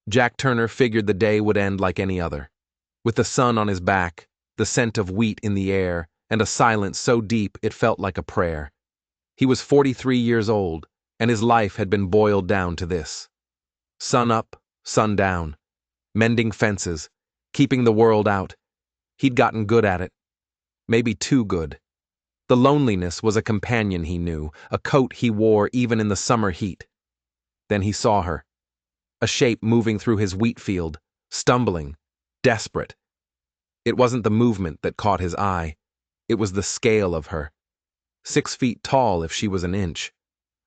Jack Turner figured the day would end like any other. With the sun on his back, the scent of wheat in the air, and a silence so deep it felt like a prayer. He was 43 years old, and his life had been boiled down to this. Sun up, sun down. Mending fences, keeping the world out. He'd gotten good at it. Maybe too good. The loneliness was a companion he knew, a coat he wore even in the summer heat. Then he saw her. A shape moving through his wheat field, stumbling, desperate. It wasn't the movement that caught his eye. It was the scale of her. 6 feet tall if she was an inch.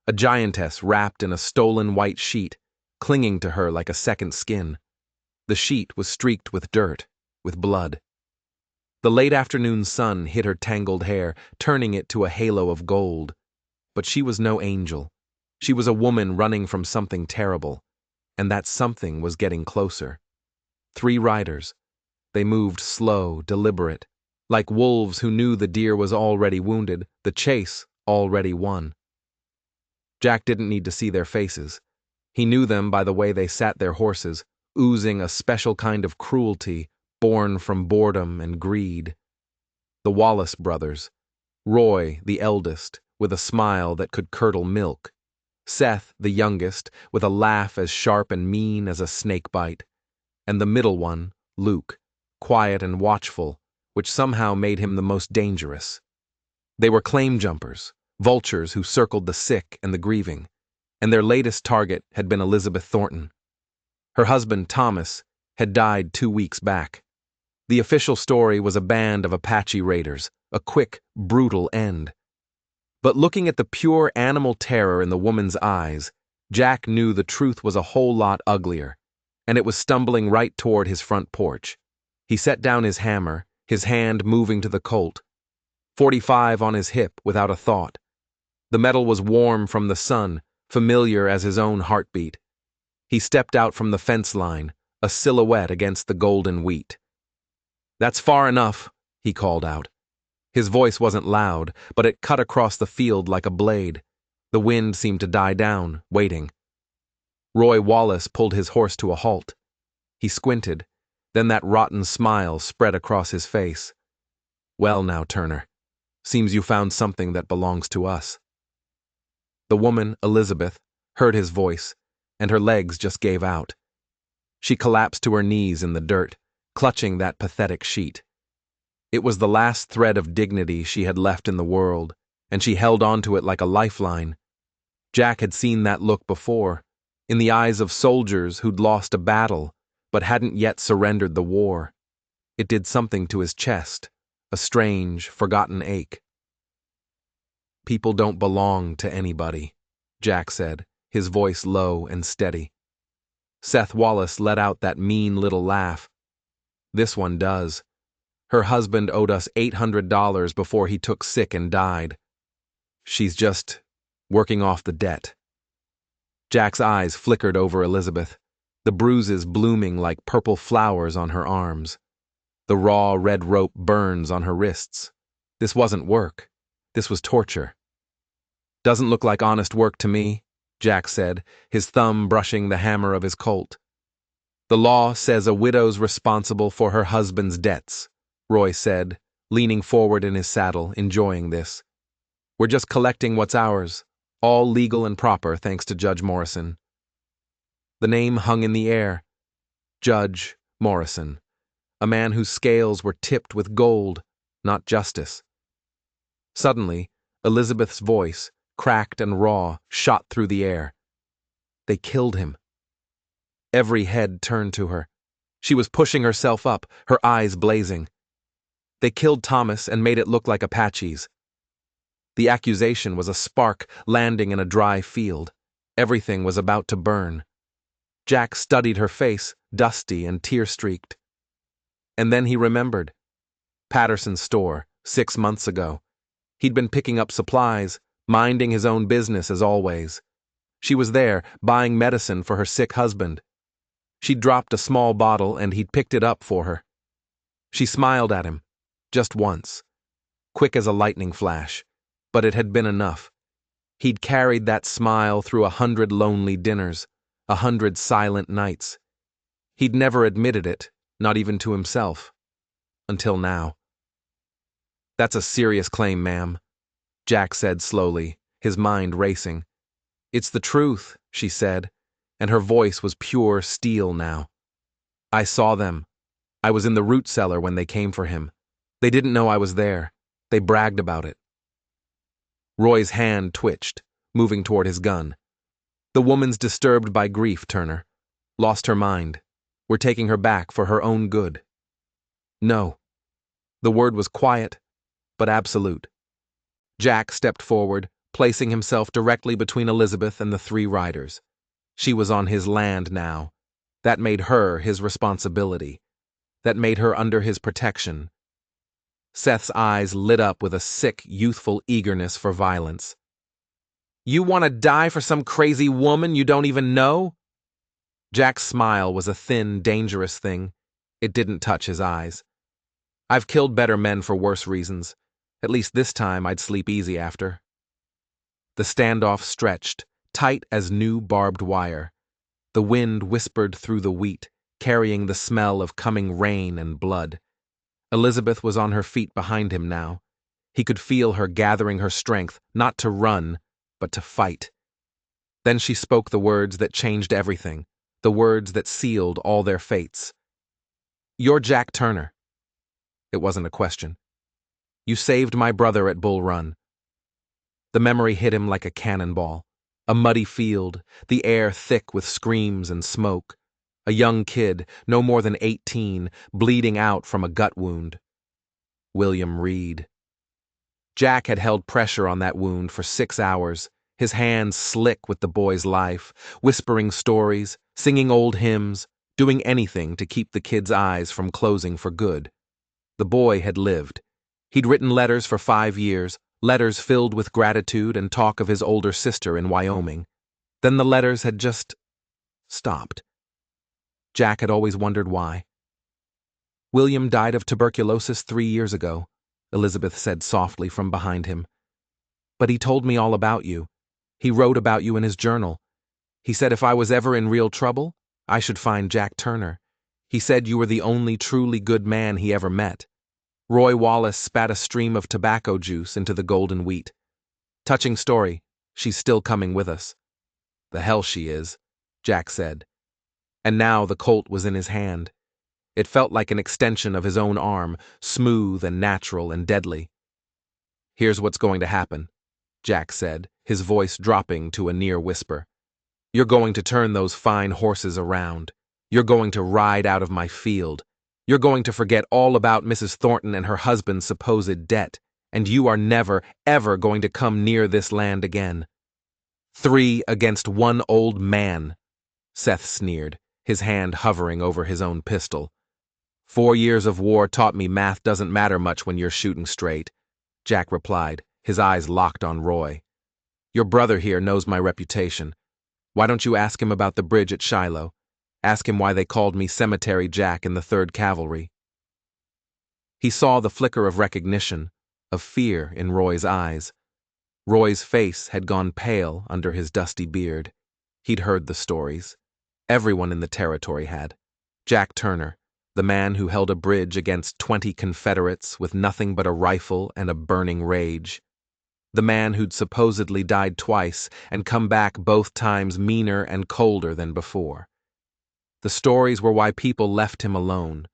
A giantess wrapped in a stolen white sheet, clinging to her like a second skin. The sheet was streaked with dirt, with blood. The late afternoon sun hit her tangled hair, turning it to a halo of gold. But she was no angel. She was a woman running from something terrible, and that something was getting closer. 3 riders. They moved slow, deliberate, like wolves who knew the deer was already wounded, the chase already won. Jack didn't need to see their faces. He knew them by the way they sat their horses, oozing a special kind of cruelty born from boredom and greed. The Wallace brothers. Roy, the eldest, with a smile that could curdle milk. Seth, the youngest, with a laugh as sharp and mean as a snake bite. And the middle one, Luke, quiet and watchful, which somehow made him the most dangerous. They were claim jumpers, vultures who circled the sick and the grieving, and their latest target had been Elizabeth Thornton. Her husband, Thomas, had died 2 weeks back. The official story was a band of Apache raiders, a quick, brutal end. But looking at the pure animal terror in the woman's eyes, Jack knew the truth was a whole lot uglier, and it was stumbling right toward his front porch. He set down his hammer, his hand moving to the Colt. 45 on his hip without a thought. The metal was warm from the sun, familiar as his own heartbeat. He stepped out from the fence line, a silhouette against the golden wheat. "That's far enough," he called out. His voice wasn't loud, but it cut across the field like a blade. The wind seemed to die down, waiting. Roy Wallace pulled his horse to a halt. He squinted, then that rotten smile spread across his face. "Well now, Turner, seems you found something that belongs to us." The woman, Elizabeth, heard his voice, and her legs just gave out. She collapsed to her knees in the dirt, clutching that pathetic sheet. It was the last thread of dignity she had left in the world, and she held onto it like a lifeline. Jack had seen that look before, in the eyes of soldiers who'd lost a battle, but hadn't yet surrendered the war. It did something to his chest, a strange, forgotten ache. "People don't belong to anybody," Jack said, his voice low and steady. Seth Wallace let out that mean little laugh. "This one does. Her husband owed us $800 before he took sick and died. She's just working off the debt." Jack's eyes flickered over Elizabeth, the bruises blooming like purple flowers on her arms. The raw red rope burns on her wrists. This wasn't work. This was torture. "Doesn't look like honest work to me," Jack said, his thumb brushing the hammer of his Colt. "The law says a widow's responsible for her husband's debts," Roy said, leaning forward in his saddle, enjoying this. "We're just collecting what's ours, all legal and proper thanks to Judge Morrison." The name hung in the air. Judge Morrison, a man whose scales were tipped with gold, not justice. Suddenly, Elizabeth's voice, cracked and raw, shot through the air. "They killed him." Every head turned to her. She was pushing herself up, her eyes blazing. "They killed Thomas and made it look like Apaches." The accusation was a spark landing in a dry field. Everything was about to burn. Jack studied her face, dusty and tear-streaked. And then he remembered. Patterson's store, 6 months ago. He'd been picking up supplies, minding his own business as always. She was there, buying medicine for her sick husband. She'd dropped a small bottle and he'd picked it up for her. She smiled at him, just once, quick as a lightning flash, but it had been enough. He'd carried that smile through 100 lonely dinners, 100 silent nights. He'd never admitted it, not even to himself. Until now. "That's a serious claim, ma'am," Jack said slowly, his mind racing. "It's the truth," she said, and her voice was pure steel now. "I saw them. I was in the root cellar when they came for him. They didn't know I was there. They bragged about it." Roy's hand twitched, moving toward his gun. "The woman's disturbed by grief, Turner. Lost her mind. We're taking her back for her own good." "No." The word was quiet, but absolute. Jack stepped forward, placing himself directly between Elizabeth and the three riders. She was on his land now. That made her his responsibility. That made her under his protection. Seth's eyes lit up with a sick, youthful eagerness for violence. "You want to die for some crazy woman you don't even know?" Jack's smile was a thin, dangerous thing. It didn't touch his eyes. "I've killed better men for worse reasons. At least this time I'd sleep easy after." The standoff stretched, tight as new barbed wire. The wind whispered through the wheat, carrying the smell of coming rain and blood. Elizabeth was on her feet behind him now. He could feel her gathering her strength, not to run, but to fight. Then she spoke the words that changed everything, the words that sealed all their fates. "You're Jack Turner." It wasn't a question. "You saved my brother at Bull Run." The memory hit him like a cannonball. A muddy field, the air thick with screams and smoke. A young kid, no more than 18, bleeding out from a gut wound. William Reed. Jack had held pressure on that wound for 6 hours, his hands slick with the boy's life, whispering stories, singing old hymns, doing anything to keep the kid's eyes from closing for good. The boy had lived. He'd written letters for 5 years, letters filled with gratitude and talk of his older sister in Wyoming. Then the letters had just stopped. Jack had always wondered why. "William died of tuberculosis 3 years ago," Elizabeth said softly from behind him. "But he told me all about you. He wrote about you in his journal. He said if I was ever in real trouble, I should find Jack Turner. He said you were the only truly good man he ever met." Roy Wallace spat a stream of tobacco juice into the golden wheat. "Touching story. She's still coming with us." "The hell she is," Jack said. And now the Colt was in his hand. It felt like an extension of his own arm, smooth and natural and deadly. "Here's what's going to happen," Jack said, his voice dropping to a near whisper. "You're going to turn those fine horses around. You're going to ride out of my field. You're going to forget all about Mrs. Thornton and her husband's supposed debt, and you are never, ever going to come near this land again." "3 against 1 old man," Seth sneered, his hand hovering over his own pistol. "4 years of war taught me math doesn't matter much when you're shooting straight," Jack replied, his eyes locked on Roy. "Your brother here knows my reputation. Why don't you ask him about the bridge at Shiloh? Ask him why they called me Cemetery Jack in the 3rd Cavalry." He saw the flicker of recognition, of fear in Roy's eyes. Roy's face had gone pale under his dusty beard. He'd heard the stories. Everyone in the territory had. Jack Turner, the man who held a bridge against 20 Confederates with nothing but a rifle and a burning rage. The man who'd supposedly died twice and come back both times meaner and colder than before. The stories were why people left him alone.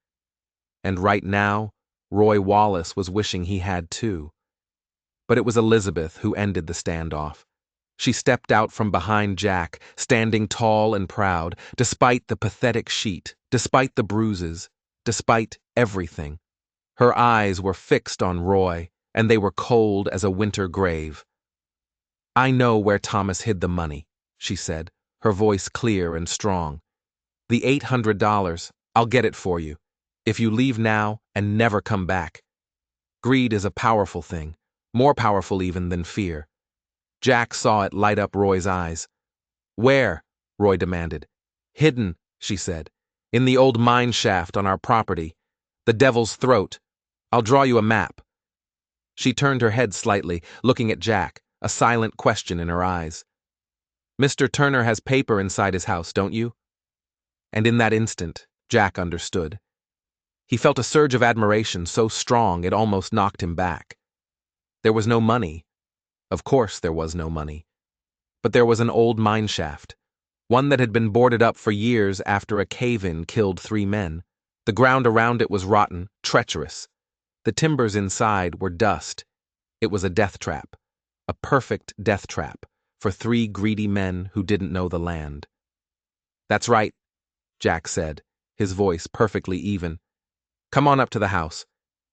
And right now, Roy Wallace was wishing he had too. But it was Elizabeth who ended the standoff. She stepped out from behind Jack, standing tall and proud, despite the pathetic sheet, despite the bruises, despite everything. Her eyes were fixed on Roy, and they were cold as a winter grave. "I know where Thomas hid the money," she said, her voice clear and strong. "The $800, I'll get it for you, if you leave now and never come back." Greed is a powerful thing, more powerful even than fear. Jack saw it light up Roy's eyes. "Where?" Roy demanded. "Hidden," she said. "In the old mine shaft on our property. The Devil's Throat. I'll draw you a map." She turned her head slightly, looking at Jack, a silent question in her eyes. "Mr. Turner has paper inside his house, don't you?" And in that instant, Jack understood. He felt a surge of admiration so strong it almost knocked him back. There was no money. Of course there was no money. But there was an old mine shaft, one that had been boarded up for years after a cave-in killed 3 men. The ground around it was rotten, treacherous. The timbers inside were dust. It was a death trap, a perfect death trap for 3 greedy men who didn't know the land. "That's right," Jack said, his voice perfectly even. "Come on up to the house.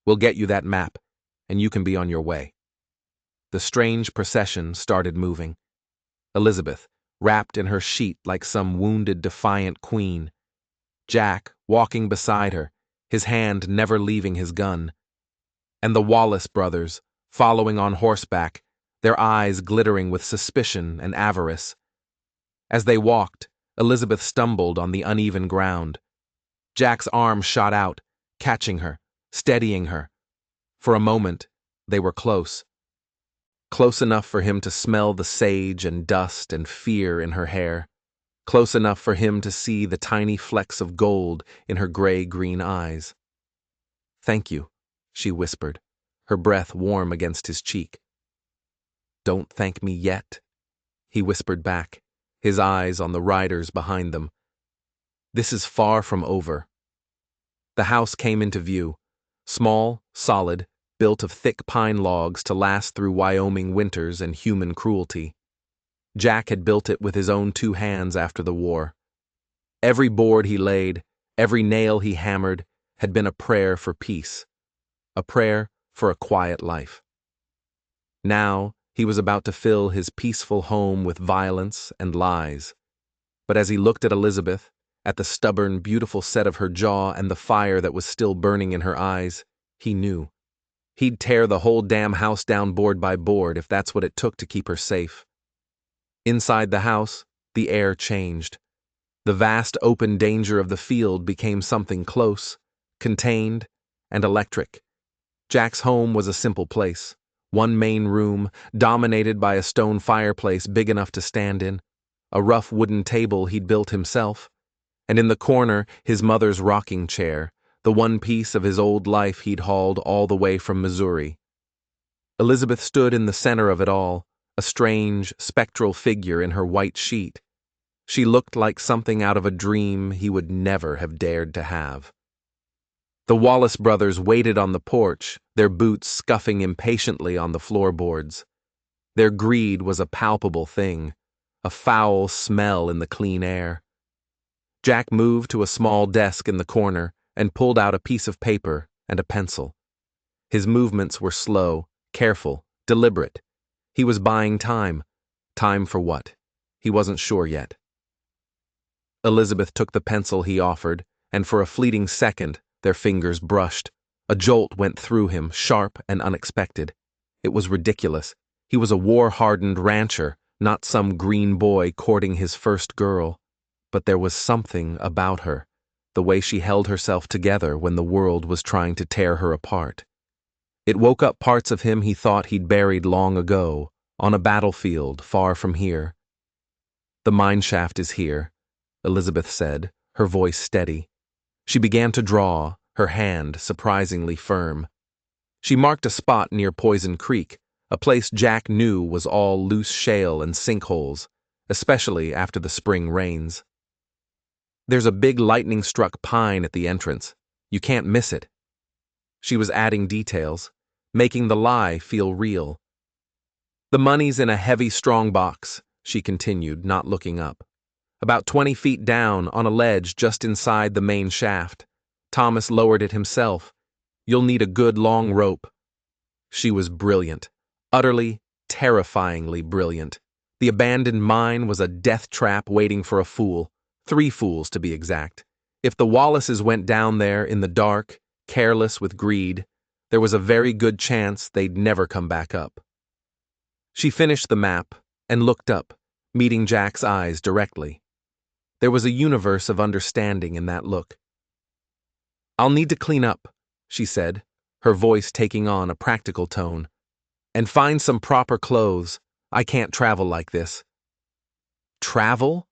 We'll get you that map, and you can be on your way." The strange procession started moving. Elizabeth, wrapped in her sheet like some wounded, defiant queen. Jack, walking beside her, his hand never leaving his gun. And the Wallace brothers, following on horseback, their eyes glittering with suspicion and avarice. As they walked, Elizabeth stumbled on the uneven ground. Jack's arm shot out, catching her, steadying her. For a moment, they were close. Close enough for him to smell the sage and dust and fear in her hair. Close enough for him to see the tiny flecks of gold in her gray-green eyes. "Thank you," she whispered, her breath warm against his cheek. "Don't thank me yet," he whispered back, his eyes on the riders behind them. "This is far from over." The house came into view, small, solid, built of thick pine logs to last through Wyoming winters and human cruelty. Jack had built it with his own 2 hands after the war. Every board he laid, every nail he hammered, had been a prayer for peace, a prayer for a quiet life. Now, he was about to fill his peaceful home with violence and lies. But as he looked at Elizabeth, at the stubborn, beautiful set of her jaw and the fire that was still burning in her eyes, he knew. He'd tear the whole damn house down board by board if that's what it took to keep her safe. Inside the house, the air changed. The vast open danger of the field became something close, contained, and electric. Jack's home was a simple place. 1 main room, dominated by a stone fireplace big enough to stand in, a rough wooden table he'd built himself, and in the corner his mother's rocking chair, the one piece of his old life he'd hauled all the way from Missouri. Elizabeth stood in the center of it all, a strange, spectral figure in her white sheet. She looked like something out of a dream he would never have dared to have. The Wallace brothers waited on the porch, their boots scuffing impatiently on the floorboards. Their greed was a palpable thing, a foul smell in the clean air. Jack moved to a small desk in the corner and pulled out a piece of paper and a pencil. His movements were slow, careful, deliberate. He was buying time. Time for what? He wasn't sure yet. Elizabeth took the pencil he offered, and for a fleeting second, their fingers brushed. A jolt went through him, sharp and unexpected. It was ridiculous. He was a war-hardened rancher, not some green boy courting his first girl. But there was something about her, the way she held herself together when the world was trying to tear her apart. It woke up parts of him he thought he'd buried long ago, on a battlefield far from here. "The mine shaft is here," Elizabeth said, her voice steady. She began to draw, her hand surprisingly firm. She marked a spot near Poison Creek, a place Jack knew was all loose shale and sinkholes, especially after the spring rains. "There's a big lightning-struck pine at the entrance. You can't miss it." She was adding details, making the lie feel real. "The money's in a heavy strong box," she continued, not looking up. "About 20 feet down, on a ledge just inside the main shaft. Thomas lowered it himself. You'll need a good long rope." She was brilliant, utterly, terrifyingly brilliant. The abandoned mine was a death trap waiting for a fool, 3 fools to be exact. If the Wallaces went down there in the dark, careless with greed, there was a very good chance they'd never come back up. She finished the map and looked up, meeting Jack's eyes directly. There was a universe of understanding in that look. "I'll need to clean up," she said, her voice taking on a practical tone. "And find some proper clothes. I can't travel like this." "Travel?"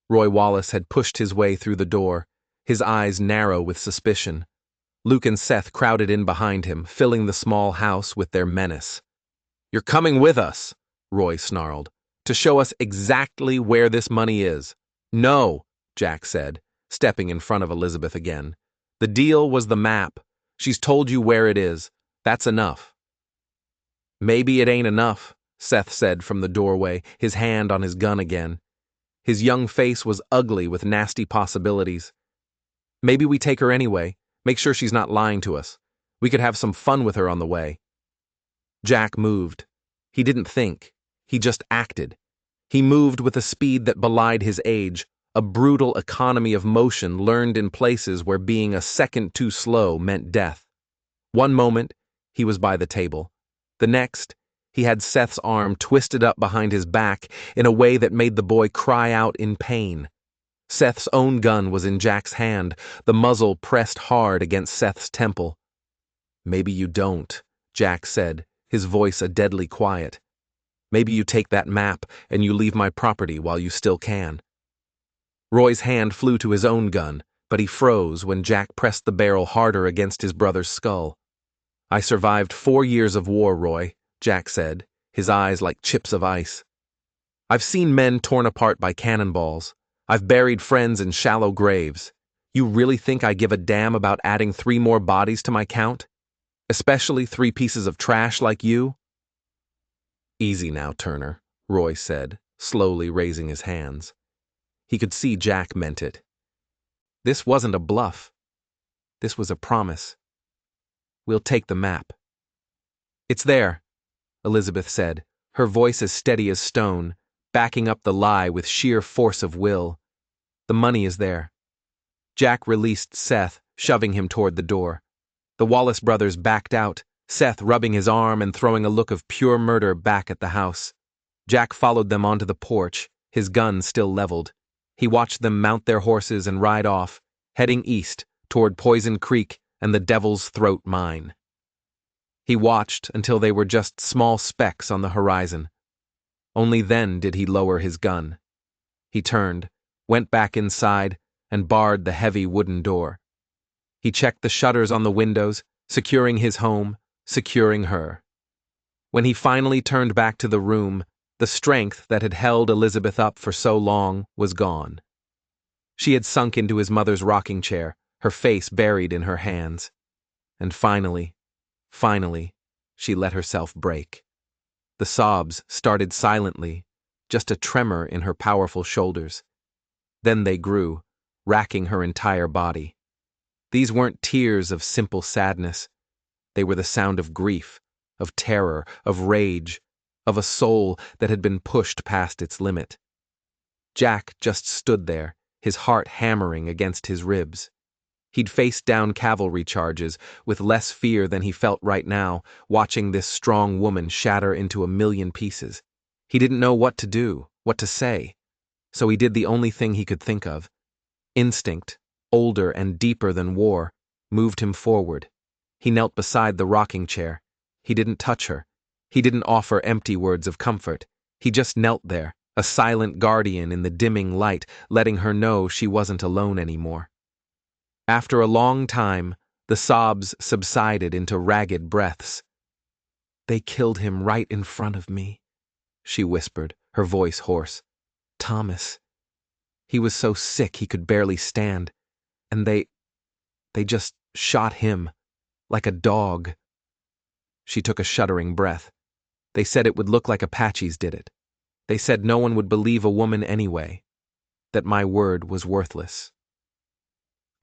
Roy Wallace had pushed his way through the door, his eyes narrow with suspicion. Luke and Seth crowded in behind him, filling the small house with their menace. "You're coming with us," Roy snarled, "to show us exactly where this money is." "No," Jack said, stepping in front of Elizabeth again. "The deal was the map. She's told you where it is. That's enough." "Maybe it ain't enough," Seth said from the doorway, his hand on his gun again. His young face was ugly with nasty possibilities. "Maybe we take her anyway, make sure she's not lying to us. We could have some fun with her on the way." Jack moved. He didn't think. He just acted. He moved with a speed that belied his age, a brutal economy of motion learned in places where being a second too slow meant death. One moment, he was by the table. The next, he had Seth's arm twisted up behind his back in a way that made the boy cry out in pain. Seth's own gun was in Jack's hand, the muzzle pressed hard against Seth's temple. "Maybe you don't," Jack said, his voice a deadly quiet. "Maybe you take that map and you leave my property while you still can." Roy's hand flew to his own gun, but he froze when Jack pressed the barrel harder against his brother's skull. "I survived 4 years of war, Roy," Jack said, his eyes like chips of ice. "I've seen men torn apart by cannonballs. I've buried friends in shallow graves. You really think I give a damn about adding 3 more bodies to my count? Especially 3 pieces of trash like you?" "Easy now, Turner," Roy said, slowly raising his hands. He could see Jack meant it. This wasn't a bluff. This was a promise. "We'll take the map." "It's there," Elizabeth said, her voice as steady as stone, backing up the lie with sheer force of will. "The money is there." Jack released Seth, shoving him toward the door. The Wallace brothers backed out, Seth rubbing his arm and throwing a look of pure murder back at the house. Jack followed them onto the porch, his gun still leveled. He watched them mount their horses and ride off, heading east toward Poison Creek and the Devil's Throat mine. He watched until they were just small specks on the horizon. Only then did he lower his gun. He turned, went back inside, and barred the heavy wooden door. He checked the shutters on the windows, securing his home, securing her. When he finally turned back to the room, the strength that had held Elizabeth up for so long was gone. She had sunk into his mother's rocking chair, her face buried in her hands. And finally, she let herself break. The sobs started silently, just a tremor in her powerful shoulders. Then they grew, racking her entire body. These weren't tears of simple sadness. They were the sound of grief, of terror, of rage, of a soul that had been pushed past its limit. Jack just stood there, his heart hammering against his ribs. He'd faced down cavalry charges with less fear than he felt right now, watching this strong woman shatter into a million pieces. He didn't know what to do, what to say, so he did the only thing he could think of. Instinct, older and deeper than war, moved him forward. He knelt beside the rocking chair. He didn't touch her. He didn't offer empty words of comfort. He just knelt there, a silent guardian in the dimming light, letting her know she wasn't alone anymore. After a long time, the sobs subsided into ragged breaths. "They killed him right in front of me," she whispered, her voice hoarse. "Thomas. He was so sick he could barely stand. And they just shot him, like a dog." She took a shuddering breath. "They said it would look like Apaches did it. They said no one would believe a woman anyway. That my word was worthless."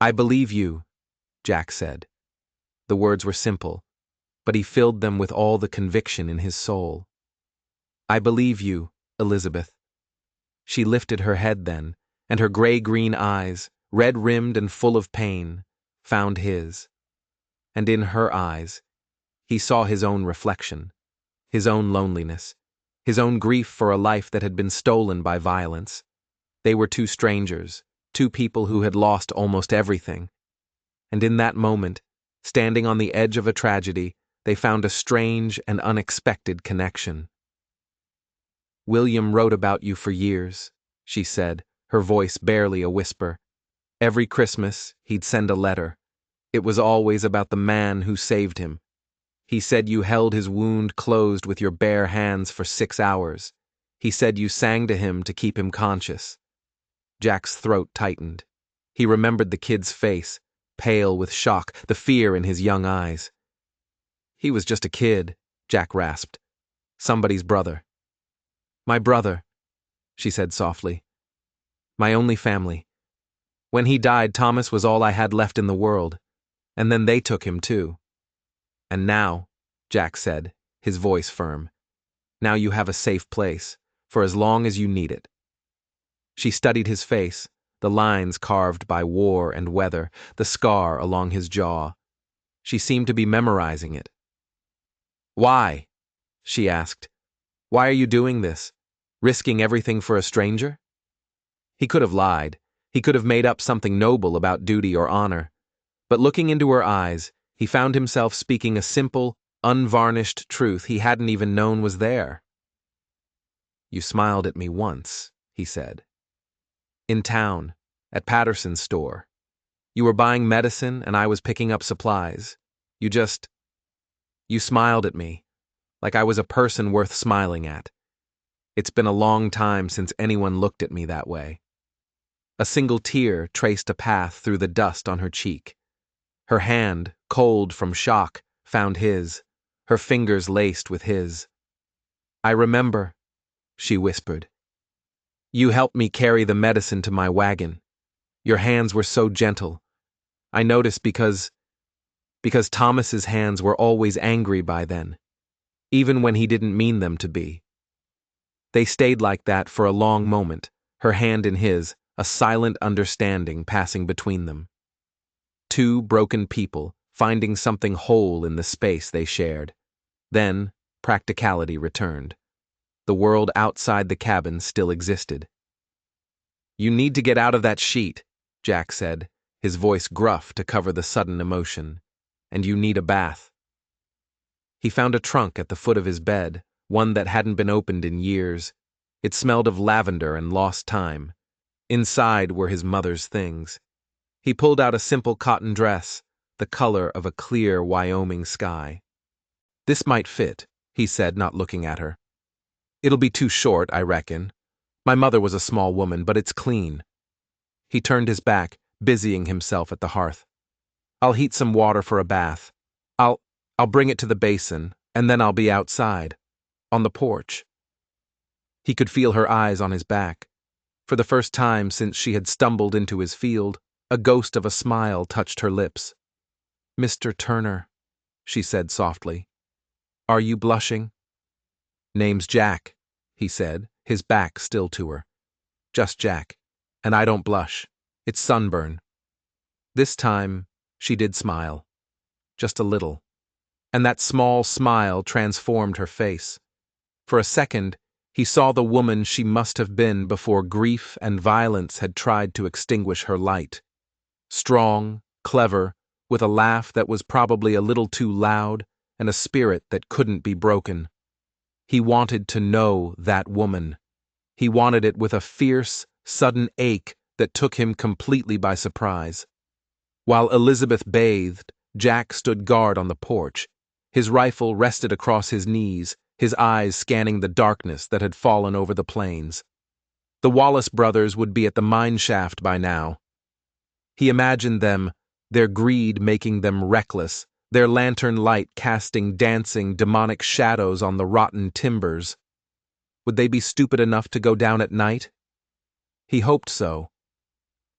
"I believe you," Jack said. The words were simple, but he filled them with all the conviction in his soul. "I believe you, Elizabeth." She lifted her head then, and her gray-green eyes, red-rimmed and full of pain, found his. And in her eyes, he saw his own reflection, his own loneliness, his own grief for a life that had been stolen by violence. They were 2 strangers, 2 people who had lost almost everything. And in that moment, standing on the edge of a tragedy, they found a strange and unexpected connection. "William wrote about you for years," she said, her voice barely a whisper. Every Christmas, he'd send a letter. It was always about the man who saved him. He said you held his wound closed with your bare hands for 6 hours. He said you sang to him to keep him conscious. Jack's throat tightened. He remembered the kid's face, pale with shock, the fear in his young eyes. He was just a kid, Jack rasped. Somebody's brother. My brother, she said softly. My only family. When he died, Thomas was all I had left in the world. And then they took him too. And now, Jack said, his voice firm, now you have a safe place, for as long as you need it. She studied his face, the lines carved by war and weather, the scar along his jaw. She seemed to be memorizing it. Why? She asked. Why are you doing this? Risking everything for a stranger? He could have lied. He could have made up something noble about duty or honor. But looking into her eyes, he found himself speaking a simple, unvarnished truth he hadn't even known was there. You smiled at me once, he said. In town, at Patterson's store. You were buying medicine and I was picking up supplies. You smiled at me, like I was a person worth smiling at. It's been a long time since anyone looked at me that way. A single tear traced a path through the dust on her cheek. Her hand, cold from shock, found his, her fingers laced with his. I remember, she whispered. You helped me carry the medicine to my wagon. Your hands were so gentle. I noticed because Thomas's hands were always angry by then, even when he didn't mean them to be. They stayed like that for a long moment, her hand in his, a silent understanding passing between them. Two broken people, finding something whole in the space they shared. Then, practicality returned. The world outside the cabin still existed. You need to get out of that sheet, Jack said, his voice gruff to cover the sudden emotion. And you need a bath. He found a trunk at the foot of his bed, one that hadn't been opened in years. It smelled of lavender and lost time. Inside were his mother's things. He pulled out a simple cotton dress, the color of a clear Wyoming sky. This might fit, he said, not looking at her. It'll be too short, I reckon. My mother was a small woman, but it's clean. He turned his back, busying himself at the hearth. I'll heat some water for a bath. I'll bring it to the basin, and then I'll be outside, on the porch. He could feel her eyes on his back. For the first time since she had stumbled into his field, a ghost of a smile touched her lips. Mr. Turner, she said softly. Are you blushing? Name's Jack, he said, his back still to her. Just Jack. And I don't blush. It's sunburn. This time, she did smile. Just a little. And that small smile transformed her face. For a second, he saw the woman she must have been before grief and violence had tried to extinguish her light. Strong, clever, with a laugh that was probably a little too loud, and a spirit that couldn't be broken. He wanted to know that woman. He wanted it with a fierce, sudden ache that took him completely by surprise. While Elizabeth bathed, Jack stood guard on the porch. His rifle rested across his knees, his eyes scanning the darkness that had fallen over the plains. The Wallace brothers would be at the mine shaft by now. He imagined them, their greed making them reckless, their lantern light casting dancing, demonic shadows on the rotten timbers. Would they be stupid enough to go down at night? He hoped so.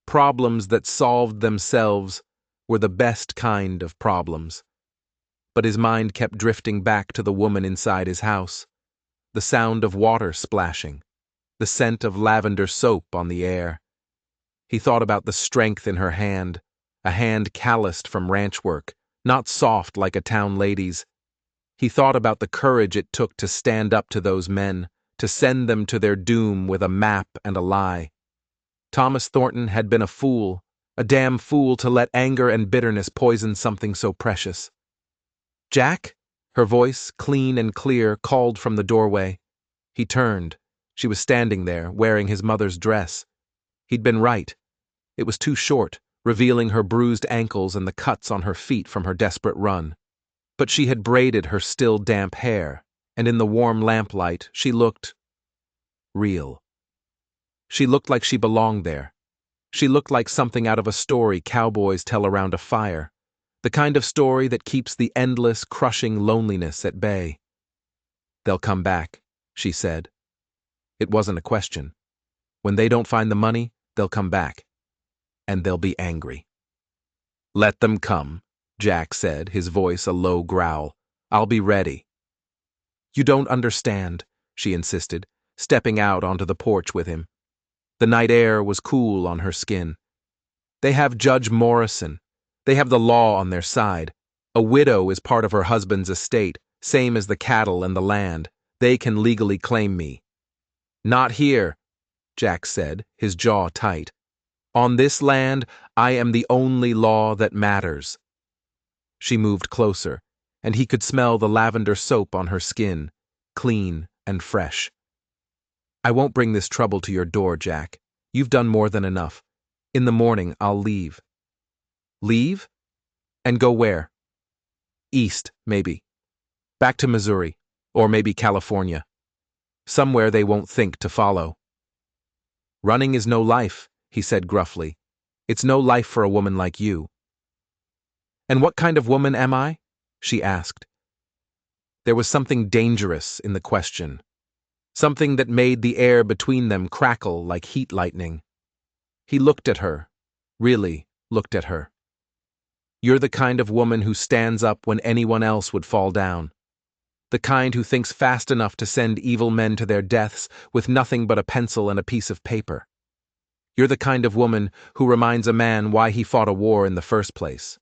Problems that solved themselves were the best kind of problems. But his mind kept drifting back to the woman inside his house, the sound of water splashing, the scent of lavender soap on the air. He thought about the strength in her hand, a hand calloused from ranch work, not soft like a town lady's. He thought about the courage it took to stand up to those men, to send them to their doom with a map and a lie. Thomas Thornton had been a fool, a damn fool to let anger and bitterness poison something so precious. Jack? Her voice, clean and clear, called from the doorway. He turned. She was standing there, wearing his mother's dress. He'd been right. It was too short, revealing her bruised ankles and the cuts on her feet from her desperate run. But she had braided her still damp hair, and in the warm lamplight she looked real. She looked like she belonged there. She looked like something out of a story cowboys tell around a fire, the kind of story that keeps the endless, crushing loneliness at bay. "They'll come back," she said. It wasn't a question. When they don't find the money, they'll come back. And they'll be angry. "Let them come," Jack said, his voice a low growl. "I'll be ready." "You don't understand," she insisted, stepping out onto the porch with him. The night air was cool on her skin. "They have Judge Morrison. They have the law on their side. A widow is part of her husband's estate, same as the cattle and the land. They can legally claim me." "Not here," Jack said, his jaw tight. "On this land, I am the only law that matters." She moved closer, and he could smell the lavender soap on her skin, clean and fresh. "I won't bring this trouble to your door, Jack. You've done more than enough. In the morning, I'll leave." "Leave? And go where?" "East, maybe. Back to Missouri, or maybe California. Somewhere they won't think to follow." "Running is no life," he said gruffly. "It's no life for a woman like you." "And what kind of woman am I?" she asked. There was something dangerous in the question, something that made the air between them crackle like heat lightning. He looked at her, really looked at her. "You're the kind of woman who stands up when anyone else would fall down. The kind who thinks fast enough to send evil men to their deaths with nothing but a pencil and a piece of paper. You're the kind of woman who reminds a man why he fought a war in the first place.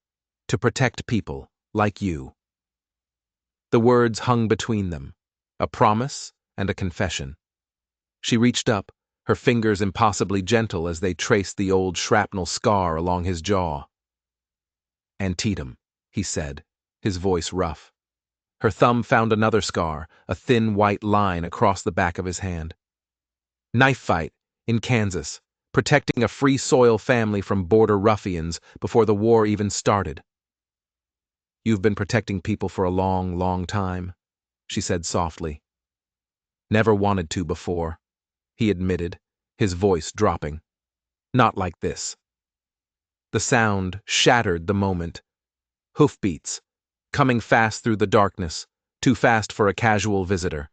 To protect people like you." The words hung between them, a promise and a confession. She reached up, her fingers impossibly gentle as they traced the old shrapnel scar along his jaw. "Antietam," he said, his voice rough. Her thumb found another scar, a thin white line across the back of his hand. "Knife fight, in Kansas, protecting a free soil family from border ruffians before the war even started." "You've been protecting people for a long, long time," she said softly. "Never wanted to before," he admitted, his voice dropping. "Not like this." The sound shattered the moment. Hoofbeats, coming fast through the darkness, too fast for a casual visitor.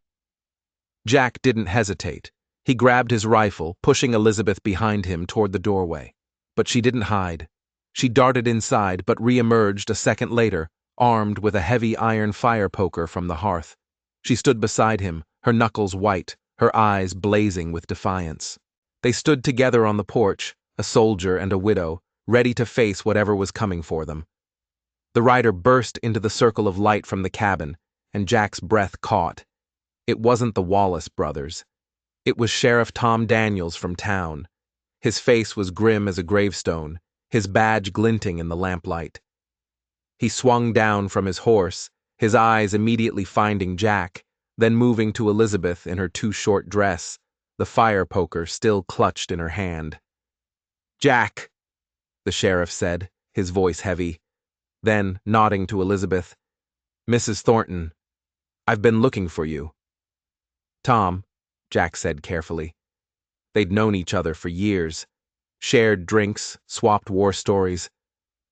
Jack didn't hesitate. He grabbed his rifle, pushing Elizabeth behind him toward the doorway. But she didn't hide. She darted inside, but re-emerged a second later, armed with a heavy iron fire poker from the hearth. She stood beside him, her knuckles white, her eyes blazing with defiance. They stood together on the porch, a soldier and a widow, ready to face whatever was coming for them. The rider burst into the circle of light from the cabin, and Jack's breath caught. It wasn't the Wallace brothers. It was Sheriff Tom Daniels from town. His face was grim as a gravestone, his badge glinting in the lamplight. He swung down from his horse, his eyes immediately finding Jack, then moving to Elizabeth in her too-short dress, the fire poker still clutched in her hand. "Jack," the sheriff said, his voice heavy. Then, nodding to Elizabeth, "Mrs. Thornton, I've been looking for you." "Tom," Jack said carefully. They'd known each other for years, shared drinks, swapped war stories.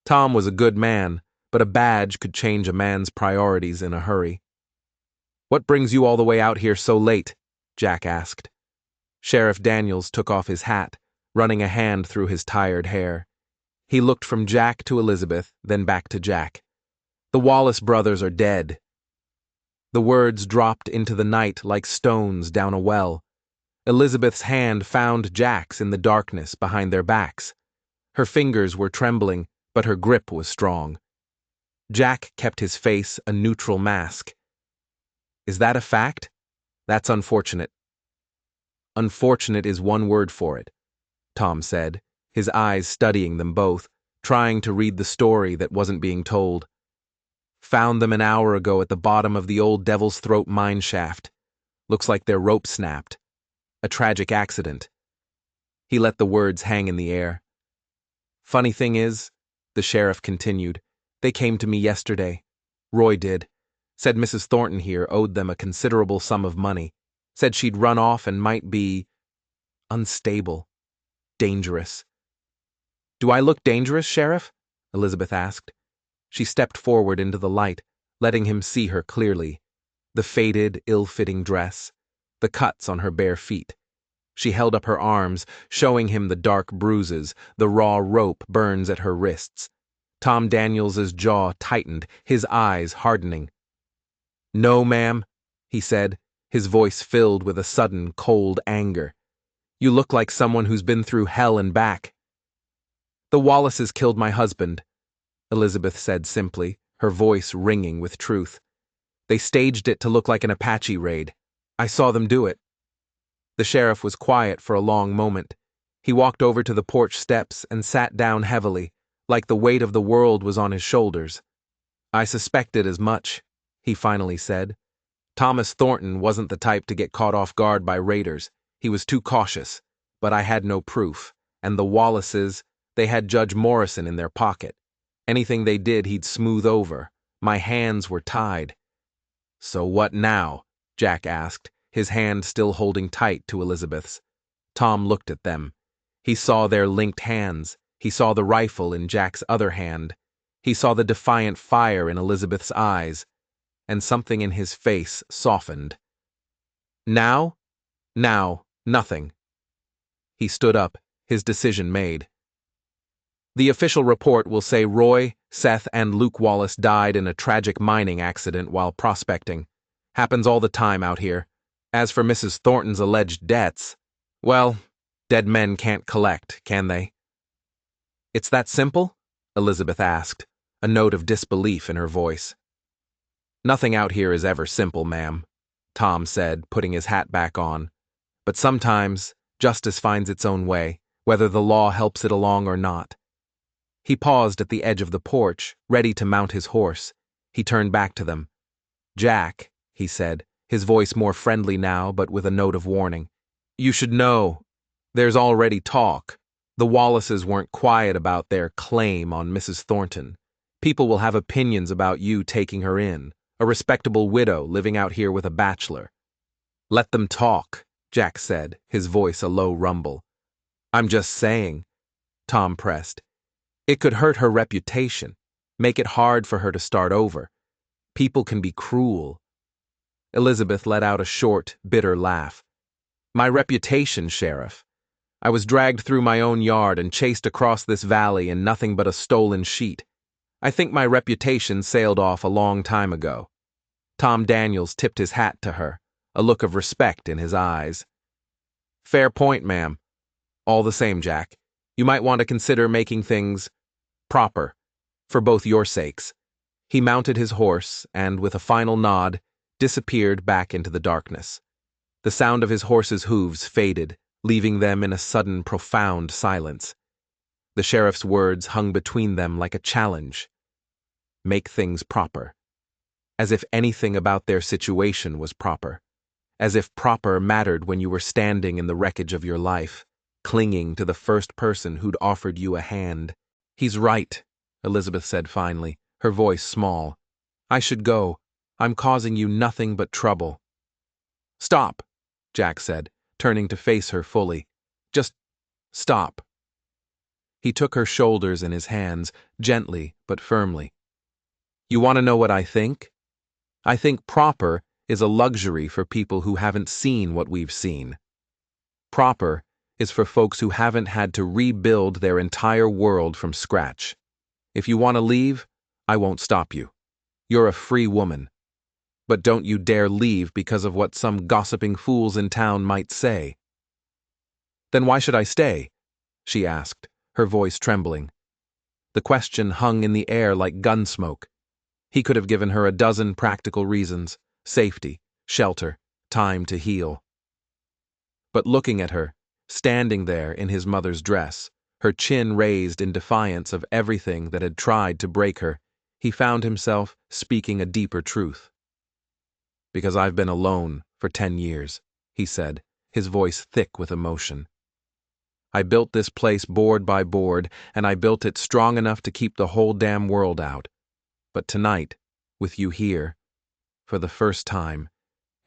Tom was a good man, but a badge could change a man's priorities in a hurry. "What brings you all the way out here so late?" Jack asked. Sheriff Daniels took off his hat, running a hand through his tired hair. He looked from Jack to Elizabeth, then back to Jack. "The Wallace brothers are dead." The words dropped into the night like stones down a well. Elizabeth's hand found Jack's in the darkness behind their backs. Her fingers were trembling, but her grip was strong. Jack kept his face a neutral mask. "Is that a fact? That's unfortunate." "Unfortunate is one word for it," Tom said, his eyes studying them both, trying to read the story that wasn't being told. "Found them an hour ago at the bottom of the old Devil's Throat mine shaft. Looks like their rope snapped. A tragic accident." He let the words hang in the air. Funny thing is, the sheriff continued, they came to me yesterday. Roy did. Said Mrs. Thornton here owed them a considerable sum of money. Said she'd run off and might be unstable, dangerous. Do I look dangerous, Sheriff? Elizabeth asked. She stepped forward into the light, letting him see her clearly. The faded, ill-fitting dress, the cuts on her bare feet. She held up her arms, showing him the dark bruises, the raw rope burns at her wrists. Tom Daniels's jaw tightened, his eyes hardening. No, ma'am, he said, his voice filled with a sudden, cold anger. You look like someone who's been through hell and back. The Wallaces killed my husband, Elizabeth said simply, her voice ringing with truth. They staged it to look like an Apache raid. I saw them do it. The sheriff was quiet for a long moment. He walked over to the porch steps and sat down heavily, like the weight of the world was on his shoulders. I suspected as much, he finally said. Thomas Thornton wasn't the type to get caught off guard by raiders. He was too cautious, but I had no proof, and the Wallaces, they had Judge Morrison in their pocket. Anything they did he'd smooth over. My hands were tied. So what now? Jack asked, his hand still holding tight to Elizabeth's. Tom looked at them. He saw their linked hands. He saw the rifle in Jack's other hand. He saw the defiant fire in Elizabeth's eyes, and something in his face softened. Now? Now, nothing. He stood up, his decision made. The official report will say Roy, Seth, and Luke Wallace died in a tragic mining accident while prospecting. Happens all the time out here. As for Mrs. Thornton's alleged debts, well, dead men can't collect, can they? It's that simple? Elizabeth asked, a note of disbelief in her voice. Nothing out here is ever simple, ma'am, Tom said, putting his hat back on. But sometimes justice finds its own way, whether the law helps it along or not. He paused at the edge of the porch, ready to mount his horse. He turned back to them. Jack, he said, his voice more friendly now but with a note of warning. You should know. There's already talk. The Wallaces weren't quiet about their claim on Mrs. Thornton. People will have opinions about you taking her in, a respectable widow living out here with a bachelor. Let them talk, Jack said, his voice a low rumble. I'm just saying, Tom pressed. It could hurt her reputation, make it hard for her to start over. People can be cruel. Elizabeth let out a short, bitter laugh. My reputation, Sheriff. I was dragged through my own yard and chased across this valley in nothing but a stolen sheet. I think my reputation sailed off a long time ago. Tom Daniels tipped his hat to her, a look of respect in his eyes. Fair point, ma'am. All the same, Jack, you might want to consider making things proper, for both your sakes. He mounted his horse and, with a final nod, disappeared back into the darkness. The sound of his horse's hooves faded, leaving them in a sudden, profound silence. The sheriff's words hung between them like a challenge. Make things proper. As if anything about their situation was proper. As if proper mattered when you were standing in the wreckage of your life, clinging to the first person who'd offered you a hand. He's right, Elizabeth said finally, her voice small. I should go. I'm causing you nothing but trouble. Stop, Jack said, turning to face her fully. Just stop. He took her shoulders in his hands, gently but firmly. You want to know what I think? I think proper is a luxury for people who haven't seen what we've seen. Proper is for folks who haven't had to rebuild their entire world from scratch. If you want to leave, I won't stop you. You're a free woman. But don't you dare leave because of what some gossiping fools in town might say. Then why should I stay? She asked, her voice trembling. The question hung in the air like gun smoke. He could have given her a dozen practical reasons: safety, shelter, time to heal. But looking at her, standing there in his mother's dress, her chin raised in defiance of everything that had tried to break her, he found himself speaking a deeper truth. Because I've been alone for 10 years, he said, his voice thick with emotion. I built this place board by board, and I built it strong enough to keep the whole damn world out. But tonight, with you here, for the first time,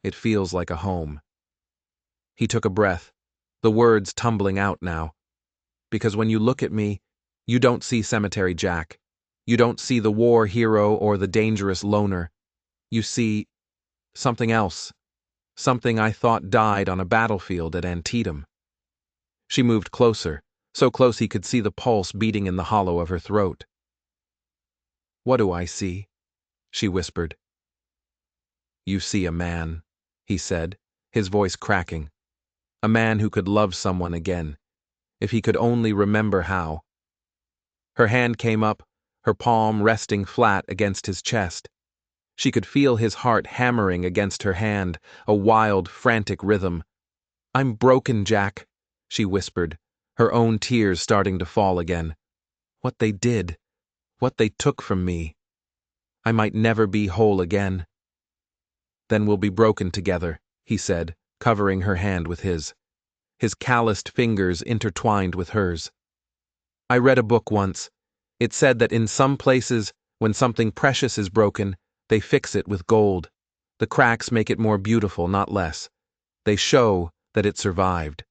it feels like a home." He took a breath, the words tumbling out now. "Because when you look at me, you don't see Cemetery Jack. You don't see the war hero or the dangerous loner. You see something else. Something I thought died on a battlefield at Antietam." She moved closer, so close he could see the pulse beating in the hollow of her throat. "What do I see?" she whispered. "You see a man," he said, his voice cracking. "A man who could love someone again, if he could only remember how." Her hand came up, her palm resting flat against his chest. She could feel his heart hammering against her hand, a wild, frantic rhythm. "I'm broken, Jack," she whispered, her own tears starting to fall again. "What they did, what they took from me. I might never be whole again." "Then we'll be broken together," he said, covering her hand with his calloused fingers intertwined with hers. "I read a book once. It said that in some places, when something precious is broken, they fix it with gold. The cracks make it more beautiful, not less. They show that it survived."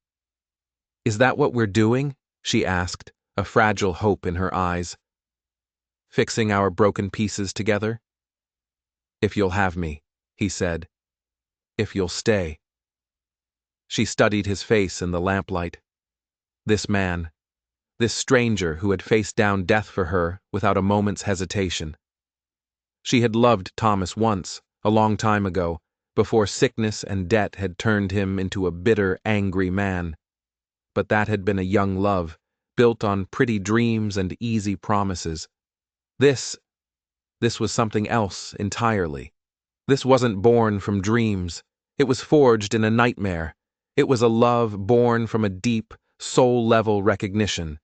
"Is that what we're doing?" she asked, a fragile hope in her eyes. "Fixing our broken pieces together?" "If you'll have me," he said. "If you'll stay." She studied his face in the lamplight. This man, this stranger who had faced down death for her without a moment's hesitation. She had loved Thomas once, a long time ago, before sickness and debt had turned him into a bitter, angry man. But that had been a young love, built on pretty dreams and easy promises. This was something else entirely. This wasn't born from dreams. It was forged in a nightmare. It was a love born from a deep, soul-level recognition,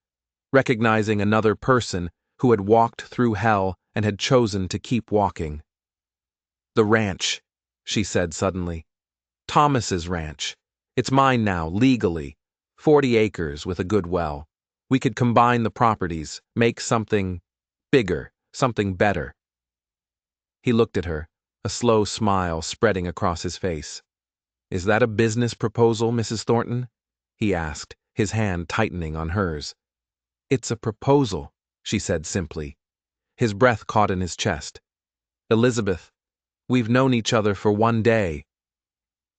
recognizing another person who had walked through hell and had chosen to keep walking. "The ranch," she said suddenly. "Thomas's ranch. It's mine now, legally. 40 acres with a good well. We could combine the properties, make something bigger, something better." He looked at her, a slow smile spreading across his face. "Is that a business proposal, Mrs. Thornton?" he asked, his hand tightening on hers. "It's a proposal," she said simply. His breath caught in his chest. "Elizabeth, we've known each other for one day."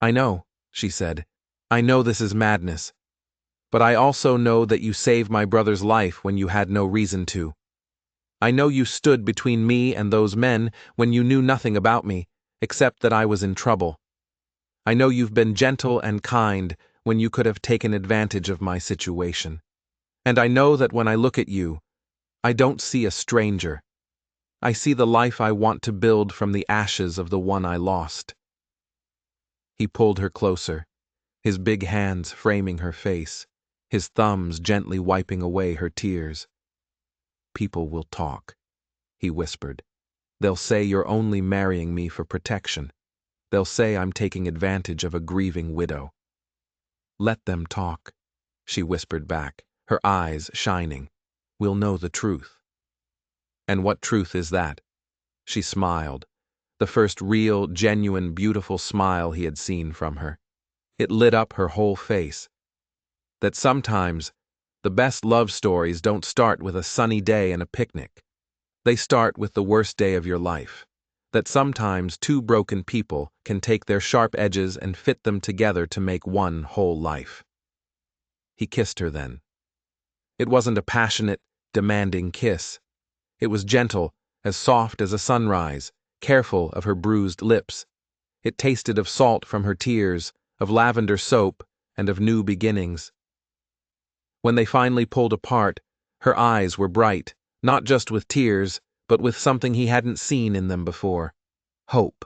"I know," she said. "I know this is madness. But I also know that you saved my brother's life when you had no reason to. I know you stood between me and those men when you knew nothing about me, except that I was in trouble. I know you've been gentle and kind when you could have taken advantage of my situation. And I know that when I look at you, I don't see a stranger. I see the life I want to build from the ashes of the one I lost." He pulled her closer, his big hands framing her face, his thumbs gently wiping away her tears. "People will talk," he whispered. "They'll say you're only marrying me for protection. They'll say I'm taking advantage of a grieving widow." "Let them talk," she whispered back, her eyes shining. "We'll know the truth." "And what truth is that?" She smiled, the first real, genuine, beautiful smile he had seen from her. It lit up her whole face. "That sometimes the best love stories don't start with a sunny day and a picnic. They start with the worst day of your life. That sometimes two broken people can take their sharp edges and fit them together to make one whole life." He kissed her then. It wasn't a passionate, demanding kiss. It was gentle, as soft as a sunrise, careful of her bruised lips. It tasted of salt from her tears, of lavender soap, and of new beginnings. When they finally pulled apart, her eyes were bright, not just with tears, but with something he hadn't seen in them before. Hope.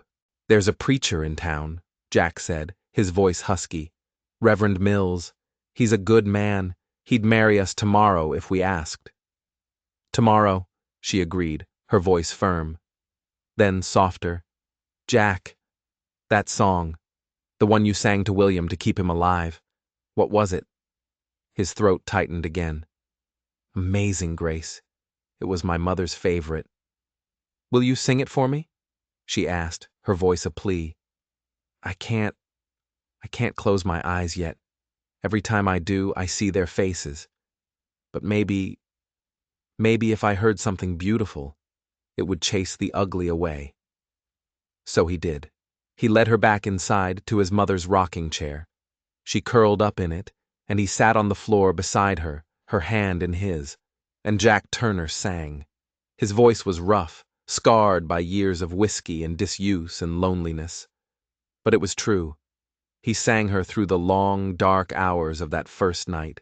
"There's a preacher in town," Jack said, his voice husky. "Reverend Mills. He's a good man. He'd marry us tomorrow if we asked." "Tomorrow," she agreed, her voice firm. Then softer. "Jack, that song, the one you sang to William to keep him alive. What was it?" His throat tightened again. Amazing, Grace. It was my mother's favorite. Will you sing it for me? She asked, her voice a plea. I can't close my eyes yet. Every time I do, I see their faces. But maybe if I heard something beautiful, it would chase the ugly away. So he did. He led her back inside to his mother's rocking chair. She curled up in it, and he sat on the floor beside her, her hand in his, and Jack Turner sang. His voice was rough, scarred by years of whiskey and disuse and loneliness. But it was true. He sang her through the long, dark hours of that first night.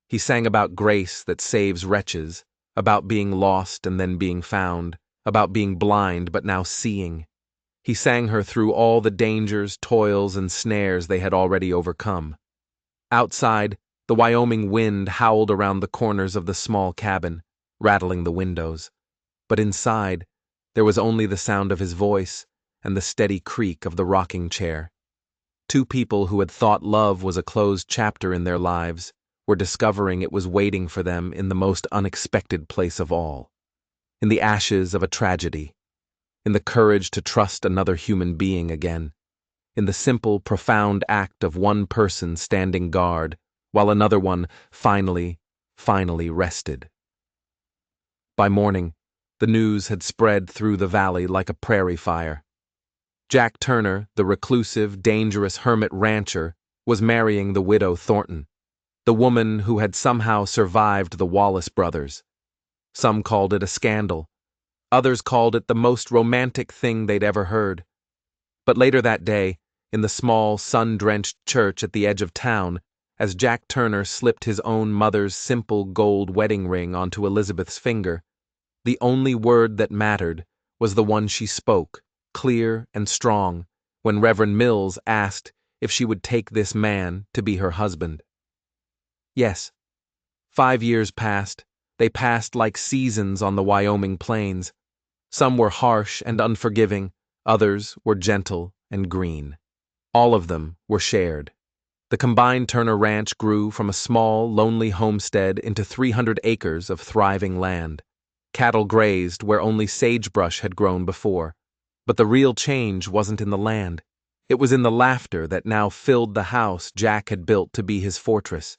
He sang about grace that saves wretches, about being lost and then being found, about being blind but now seeing. He sang her through all the dangers, toils, and snares they had already overcome. Outside, the Wyoming wind howled around the corners of the small cabin, rattling the windows. But inside, there was only the sound of his voice and the steady creak of the rocking chair. Two people who had thought love was a closed chapter in their lives were discovering it was waiting for them in the most unexpected place of all, in the ashes of a tragedy, in the courage to trust another human being again, in the simple, profound act of one person standing guard while another one finally rested. By morning, the news had spread through the valley like a prairie fire. Jack Turner, the reclusive, dangerous hermit rancher, was marrying the widow Thornton, the woman who had somehow survived the Wallace brothers. Some called it a scandal. Others called it the most romantic thing they'd ever heard. But later that day, in the small, sun-drenched church at the edge of town, as Jack Turner slipped his own mother's simple gold wedding ring onto Elizabeth's finger, the only word that mattered was the one she spoke, clear and strong, when Reverend Mills asked if she would take this man to be her husband. Yes. 5 years passed. They passed like seasons on the Wyoming plains. Some were harsh and unforgiving, others were gentle and green. All of them were shared. The combined Turner Ranch grew from a small, lonely homestead into 300 acres of thriving land. Cattle grazed where only sagebrush had grown before. But the real change wasn't in the land. It was in the laughter that now filled the house Jack had built to be his fortress.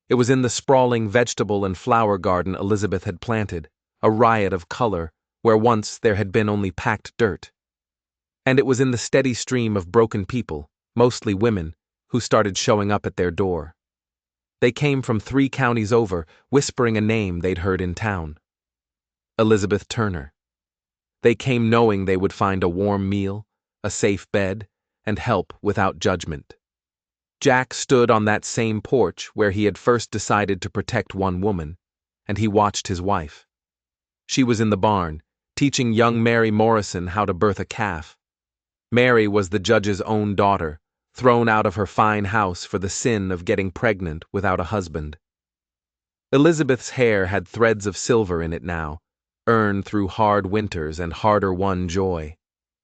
It was in the sprawling vegetable and flower garden Elizabeth had planted, a riot of color, where once there had been only packed dirt. And it was in the steady stream of broken people, mostly women, who started showing up at their door. They came from 3 counties over, whispering a name they'd heard in town. Elizabeth Turner. They came knowing they would find a warm meal, a safe bed, and help without judgment. Jack stood on that same porch where he had first decided to protect one woman, and he watched his wife. She was in the barn, teaching young Mary Morrison how to birth a calf. Mary was the judge's own daughter, thrown out of her fine house for the sin of getting pregnant without a husband. Elizabeth's hair had threads of silver in it now, earned through hard winters and harder-won joy.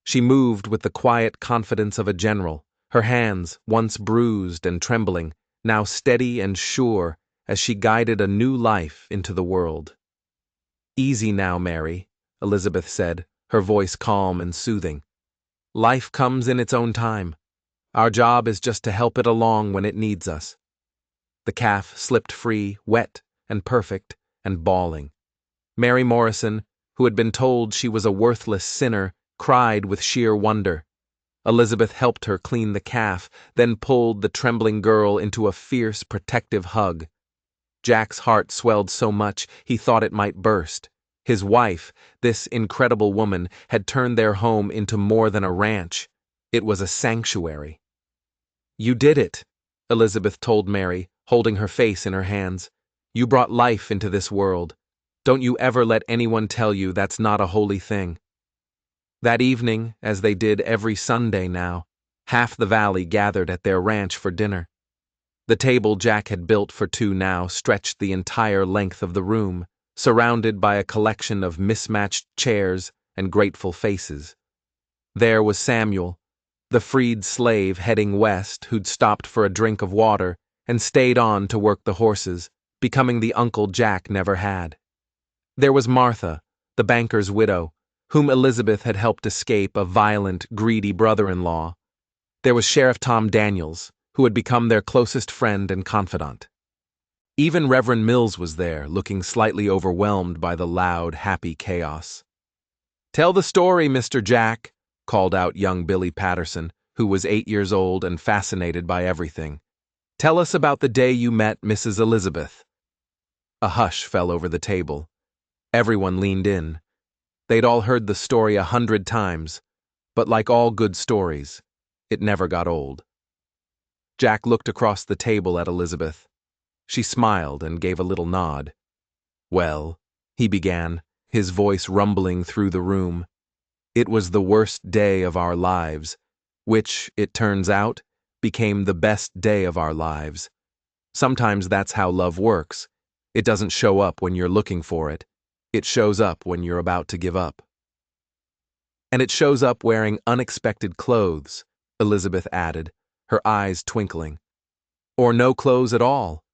She moved with the quiet confidence of a general, her hands, once bruised and trembling, now steady and sure as she guided a new life into the world. "Easy now, Mary," Elizabeth said, her voice calm and soothing. "Life comes in its own time. Our job is just to help it along when it needs us." The calf slipped free, wet and perfect and bawling. Mary Morrison, who had been told she was a worthless sinner, cried with sheer wonder. Elizabeth helped her clean the calf, then pulled the trembling girl into a fierce, protective hug. Jack's heart swelled so much he thought it might burst. His wife, this incredible woman, had turned their home into more than a ranch. It was a sanctuary. "You did it," Elizabeth told Mary, holding her face in her hands. "You brought life into this world. Don't you ever let anyone tell you that's not a holy thing." That evening, as they did every Sunday now, half the valley gathered at their ranch for dinner. The table Jack had built for 2 now stretched the entire length of the room, surrounded by a collection of mismatched chairs and grateful faces. There was Samuel, the freed slave heading west who'd stopped for a drink of water and stayed on to work the horses, becoming the uncle Jack never had. There was Martha, the banker's widow, whom Elizabeth had helped escape a violent, greedy brother-in-law. There was Sheriff Tom Daniels, who had become their closest friend and confidant. Even Reverend Mills was there, looking slightly overwhelmed by the loud, happy chaos. "Tell the story, Mr. Jack," called out young Billy Patterson, who was 8 years old and fascinated by everything. "Tell us about the day you met Mrs. Elizabeth." A hush fell over the table. Everyone leaned in. They'd all heard the story 100 times, but like all good stories, it never got old. Jack looked across the table at Elizabeth. She smiled and gave a little nod. "Well," he began, his voice rumbling through the room, "it was the worst day of our lives, which, it turns out, became the best day of our lives. Sometimes that's how love works. It doesn't show up when you're looking for it. It shows up when you're about to give up." "And it shows up wearing unexpected clothes," Elizabeth added, her eyes twinkling. "Or no clothes at all,"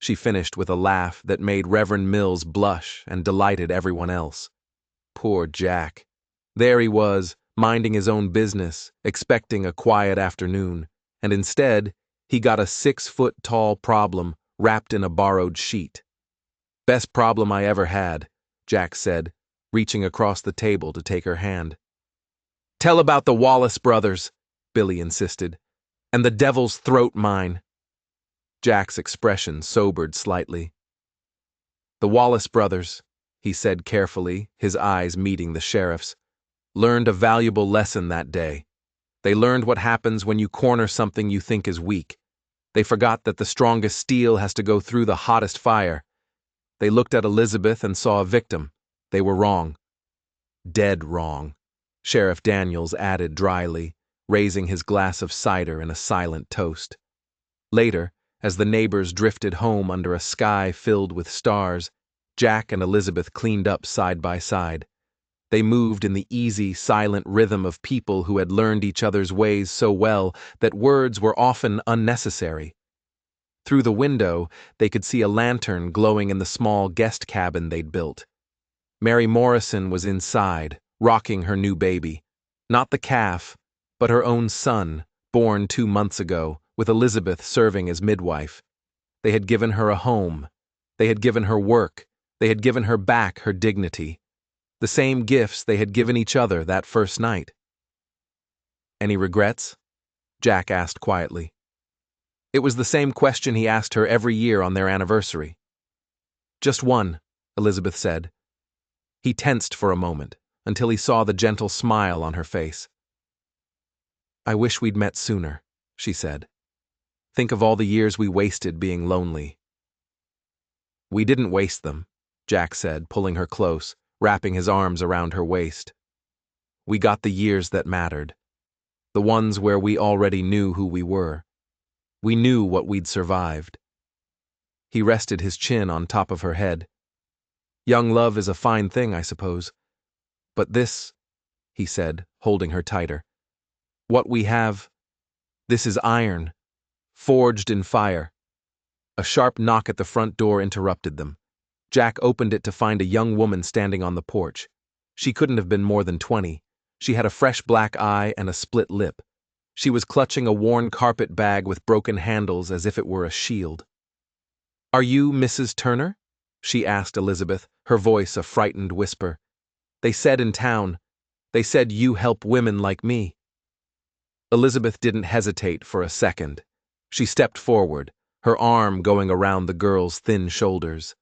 she finished with a laugh that made Reverend Mills blush and delighted everyone else. Poor Jack. There he was, minding his own business, expecting a quiet afternoon, and instead, he got a 6-foot-tall problem wrapped in a borrowed sheet. "Best problem I ever had," Jack said, reaching across the table to take her hand. "Tell about the Wallace brothers," Billy insisted, "and the Devil's Throat mine." Jack's expression sobered slightly. "The Wallace brothers," he said carefully, his eyes meeting the sheriff's, "learned a valuable lesson that day. They learned what happens when you corner something you think is weak. They forgot that the strongest steel has to go through the hottest fire. They looked at Elizabeth and saw a victim. They were wrong. Dead wrong," Sheriff Daniels added dryly, raising his glass of cider in a silent toast. Later, as the neighbors drifted home under a sky filled with stars, Jack and Elizabeth cleaned up side by side. They moved in the easy, silent rhythm of people who had learned each other's ways so well that words were often unnecessary. Through the window, they could see a lantern glowing in the small guest cabin they'd built. Mary Morrison was inside, rocking her new baby. Not the calf, but her own son, born 2 months ago, with Elizabeth serving as midwife. They had given her a home. They had given her work. They had given her back her dignity. The same gifts they had given each other that first night. "Any regrets?" Jack asked quietly. It was the same question he asked her every year on their anniversary. "Just one," Elizabeth said. He tensed for a moment, until he saw the gentle smile on her face. "I wish we'd met sooner," she said. "Think of all the years we wasted being lonely." "We didn't waste them," Jack said, pulling her close, wrapping his arms around her waist. "We got the years that mattered. The ones where we already knew who we were. We knew what we'd survived." He rested his chin on top of her head. "Young love is a fine thing, I suppose. But this," he said, holding her tighter, "what we have, this is iron, forged in fire." A sharp knock at the front door interrupted them. Jack opened it to find a young woman standing on the porch. She couldn't have been more than 20. She had a fresh black eye and a split lip. She was clutching a worn carpet bag with broken handles as if it were a shield. "Are you Mrs. Turner?" she asked Elizabeth, her voice a frightened whisper. "They said in town, they said you help women like me." Elizabeth didn't hesitate for a second. She stepped forward, her arm going around the girl's thin shoulders.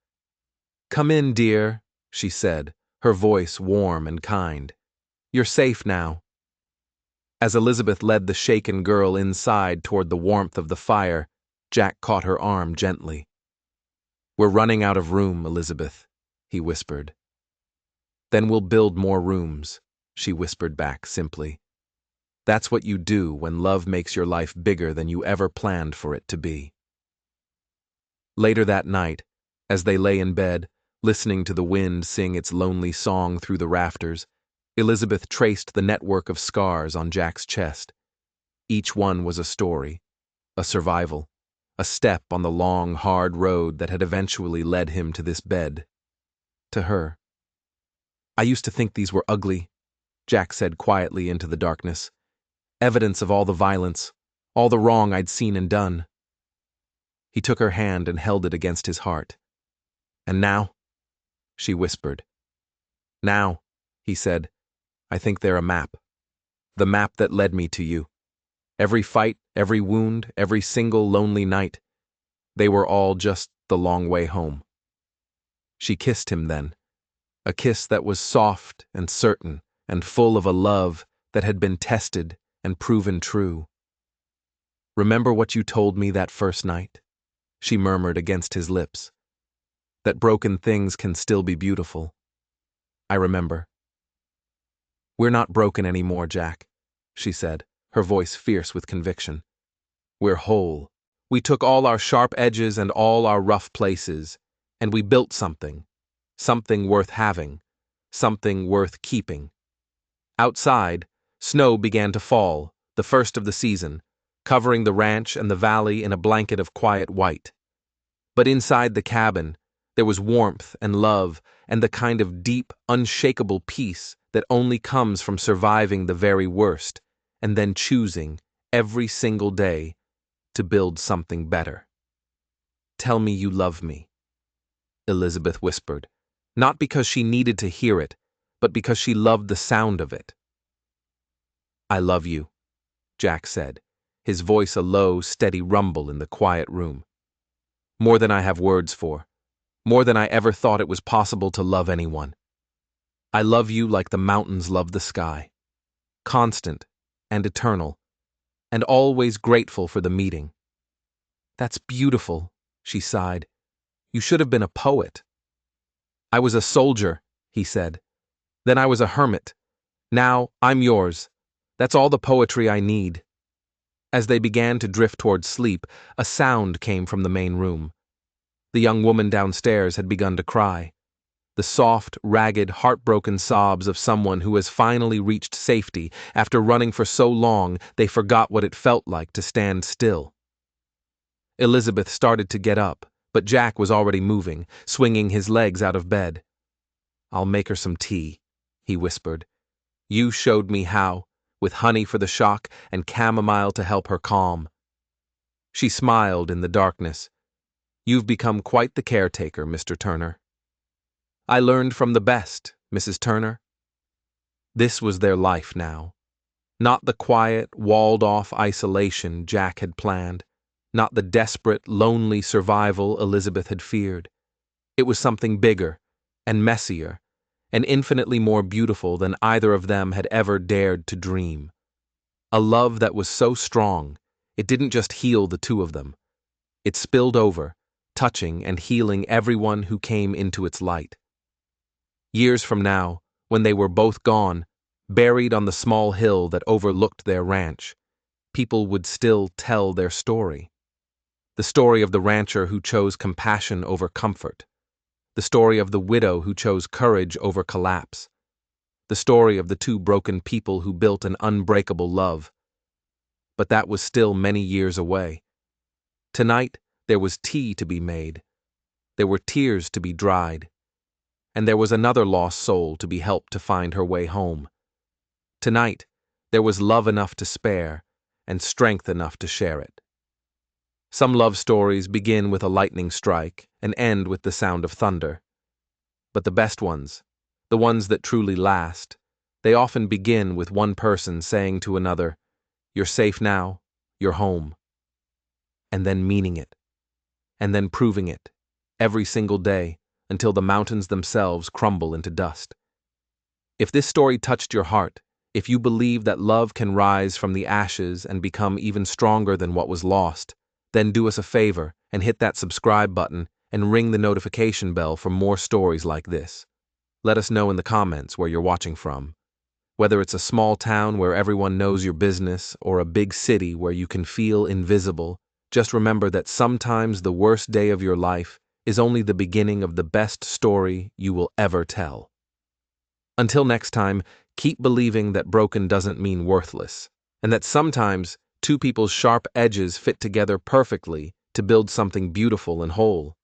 "Come in, dear," she said, her voice warm and kind. "You're safe now." As Elizabeth led the shaken girl inside toward the warmth of the fire, Jack caught her arm gently. "We're running out of room, Elizabeth," he whispered. "Then we'll build more rooms," she whispered back simply. "That's what you do when love makes your life bigger than you ever planned for it to be." Later that night, as they lay in bed, listening to the wind sing its lonely song through the rafters, Elizabeth traced the network of scars on Jack's chest. Each one was a story, a survival, a step on the long, hard road that had eventually led him to this bed. To her. "I used to think these were ugly," Jack said quietly into the darkness. "Evidence of all the violence, all the wrong I'd seen and done." He took her hand and held it against his heart. "And now?" she whispered. "Now," he said, "I think they're a map. The map that led me to you. Every fight, every wound, every single lonely night. They were all just the long way home." She kissed him then, a kiss that was soft and certain and full of a love that had been tested and proven true. "Remember what you told me that first night?" she murmured against his lips. "That broken things can still be beautiful." "I remember." "We're not broken anymore, Jack," she said, her voice fierce with conviction. "We're whole. We took all our sharp edges and all our rough places, and we built something. Something worth having. Something worth keeping." Outside, snow began to fall, the first of the season, covering the ranch and the valley in a blanket of quiet white. But inside the cabin, there was warmth and love and the kind of deep, unshakable peace that only comes from surviving the very worst and then choosing, every single day, to build something better. "Tell me you love me," Elizabeth whispered, not because she needed to hear it, but because she loved the sound of it. "I love you," Jack said, his voice a low, steady rumble in the quiet room. "More than I have words for. More than I ever thought it was possible to love anyone. I love you like the mountains love the sky. Constant and eternal, and always grateful for the meeting." "That's beautiful," she sighed. "You should have been a poet." "I was a soldier," he said. "Then I was a hermit. Now I'm yours. That's all the poetry I need." As they began to drift toward sleep, a sound came from the main room. The young woman downstairs had begun to cry. The soft, ragged, heartbroken sobs of someone who has finally reached safety after running for so long they forgot what it felt like to stand still. Elizabeth started to get up, but Jack was already moving, swinging his legs out of bed. "I'll make her some tea," he whispered. "You showed me how, with honey for the shock and chamomile to help her calm." She smiled in the darkness. "You've become quite the caretaker, Mr. Turner." "I learned from the best, Mrs. Turner." This was their life now. Not the quiet, walled-off isolation Jack had planned, not the desperate, lonely survival Elizabeth had feared. It was something bigger and messier and infinitely more beautiful than either of them had ever dared to dream. A love that was so strong, it didn't just heal the two of them. It spilled over, touching and healing everyone who came into its light. Years from now, when they were both gone, buried on the small hill that overlooked their ranch, people would still tell their story. The story of the rancher who chose compassion over comfort. The story of the widow who chose courage over collapse. The story of the two broken people who built an unbreakable love. But that was still many years away. Tonight, there was tea to be made. There were tears to be dried. And there was another lost soul to be helped to find her way home. Tonight, there was love enough to spare and strength enough to share it. Some love stories begin with a lightning strike and end with the sound of thunder. But the best ones, the ones that truly last, they often begin with one person saying to another, "You're safe now, you're home." And then meaning it. And then proving it, every single day, until the mountains themselves crumble into dust. If this story touched your heart, if you believe that love can rise from the ashes and become even stronger than what was lost, then do us a favor and hit that subscribe button and ring the notification bell for more stories like this. Let us know in the comments where you're watching from. Whether it's a small town where everyone knows your business or a big city where you can feel invisible, just remember that sometimes the worst day of your life is only the beginning of the best story you will ever tell. Until next time, keep believing that broken doesn't mean worthless, and that sometimes two people's sharp edges fit together perfectly to build something beautiful and whole.